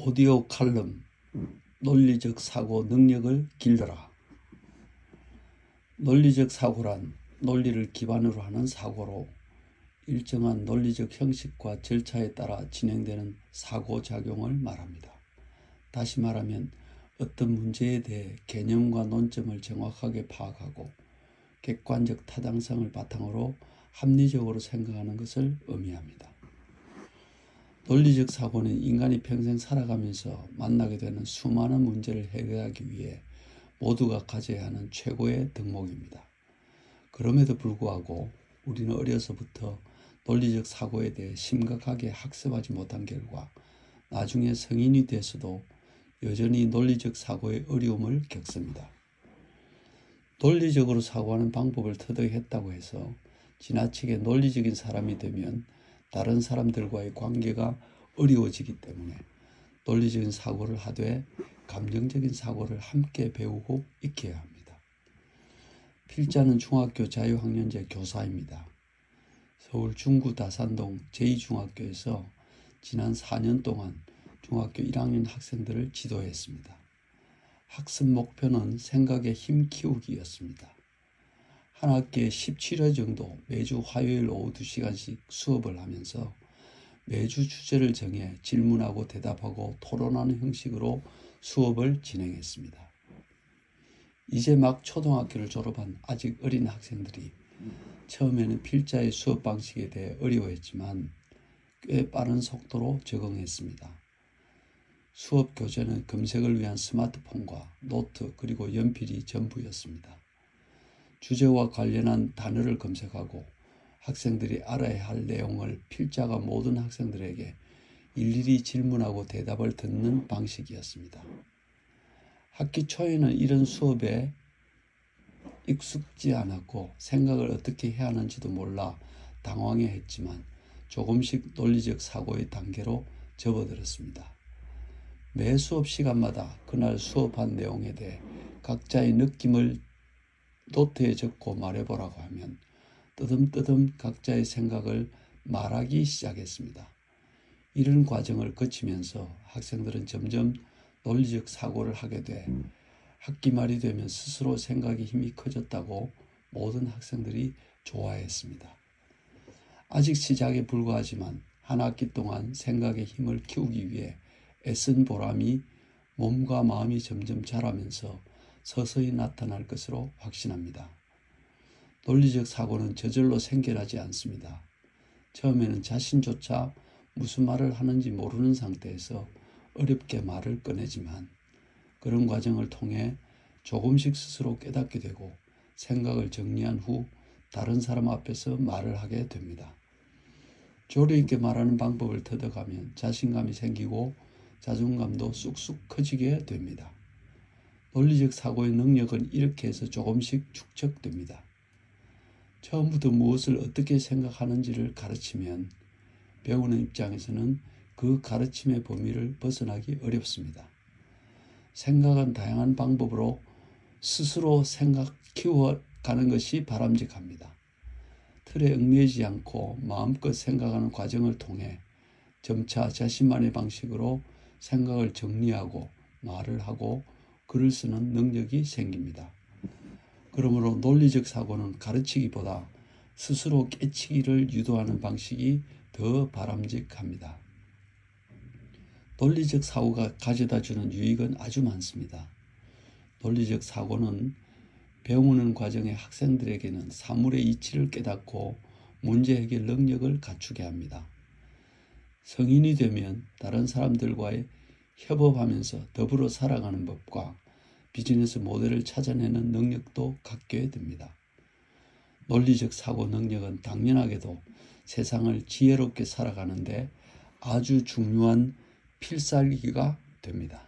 오디오 칼럼 논리적 사고 능력을 길러라. 논리적 사고란 논리를 기반으로 하는 사고로 일정한 논리적 형식과 절차에 따라 진행되는 사고작용을 말합니다. 다시 말하면 어떤 문제에 대해 개념과 논점을 정확하게 파악하고 객관적 타당성을 바탕으로 합리적으로 생각하는 것을 의미합니다. 논리적 사고는 인간이 평생 살아가면서 만나게 되는 수많은 문제를 해결하기 위해 모두가 가져야 하는 최고의 덕목입니다. 그럼에도 불구하고 우리는 어려서부터 논리적 사고에 대해 심각하게 학습하지 못한 결과 나중에 성인이 돼서도 여전히 논리적 사고의 어려움을 겪습니다. 논리적으로 사고하는 방법을 터득했다고 해서 지나치게 논리적인 사람이 되면 다른 사람들과의 관계가 어려워지기 때문에 논리적인 사고를 하되 감정적인 사고를 함께 배우고 익혀야 합니다. 필자는 중학교 자유학년제 교사입니다. 서울 중구 다산동 제2중학교에서 지난 4년 동안 중학교 1학년 학생들을 지도했습니다. 학습 목표는 생각의 힘 키우기였습니다. 한 학기에 17회 정도 매주 화요일 오후 2시간씩 수업을 하면서 매주 주제를 정해 질문하고 대답하고 토론하는 형식으로 수업을 진행했습니다. 이제 막 초등학교를 졸업한 아직 어린 학생들이 처음에는 필자의 수업 방식에 대해 어려워했지만 꽤 빠른 속도로 적응했습니다. 수업 교재는 검색을 위한 스마트폰과 노트 그리고 연필이 전부였습니다. 주제와 관련한 단어를 검색하고 학생들이 알아야 할 내용을 필자가 모든 학생들에게 일일이 질문하고 대답을 듣는 방식이었습니다. 학기 초에는 이런 수업에 익숙지 않았고 생각을 어떻게 해야 하는지도 몰라 당황해했지만 조금씩 논리적 사고의 단계로 접어들었습니다. 매 수업 시간마다 그날 수업한 내용에 대해 각자의 느낌을 노트에 적고 말해보라고 하면 뜨듬뜨듬 각자의 생각을 말하기 시작했습니다. 이런 과정을 거치면서 학생들은 점점 논리적 사고를 하게 돼 학기 말이 되면 스스로 생각의 힘이 커졌다고 모든 학생들이 좋아했습니다. 아직 시작에 불과하지만 한 학기 동안 생각의 힘을 키우기 위해 애쓴 보람이 몸과 마음이 점점 자라면서 서서히 나타날 것으로 확신합니다. 논리적 사고는 저절로 생겨나지 않습니다. 처음에는 자신조차 무슨 말을 하는지 모르는 상태에서 어렵게 말을 꺼내지만 그런 과정을 통해 조금씩 스스로 깨닫게 되고 생각을 정리한 후 다른 사람 앞에서 말을 하게 됩니다. 조리 있게 말하는 방법을 터득하면 자신감이 생기고 자존감도 쑥쑥 커지게 됩니다. 논리적 사고의 능력은 이렇게 해서 조금씩 축적됩니다. 처음부터 무엇을 어떻게 생각하는지를 가르치면 배우는 입장에서는 그 가르침의 범위를 벗어나기 어렵습니다. 생각은 다양한 방법으로 스스로 생각 키워가는 것이 바람직합니다. 틀에 얽매이지 않고 마음껏 생각하는 과정을 통해 점차 자신만의 방식으로 생각을 정리하고 말을 하고 글을 쓰는 능력이 생깁니다. 그러므로 논리적 사고는 가르치기보다 스스로 깨치기를 유도하는 방식이 더 바람직합니다. 논리적 사고가 가져다주는 유익은 아주 많습니다. 논리적 사고는 배우는 과정에 학생들에게는 사물의 이치를 깨닫고 문제 해결 능력을 갖추게 합니다. 성인이 되면 다른 사람들과의 협업하면서 더불어 살아가는 법과 비즈니스 모델을 찾아내는 능력도 갖게 됩니다. 논리적 사고 능력은 당연하게도 세상을 지혜롭게 살아가는데 아주 중요한 필살기가 됩니다.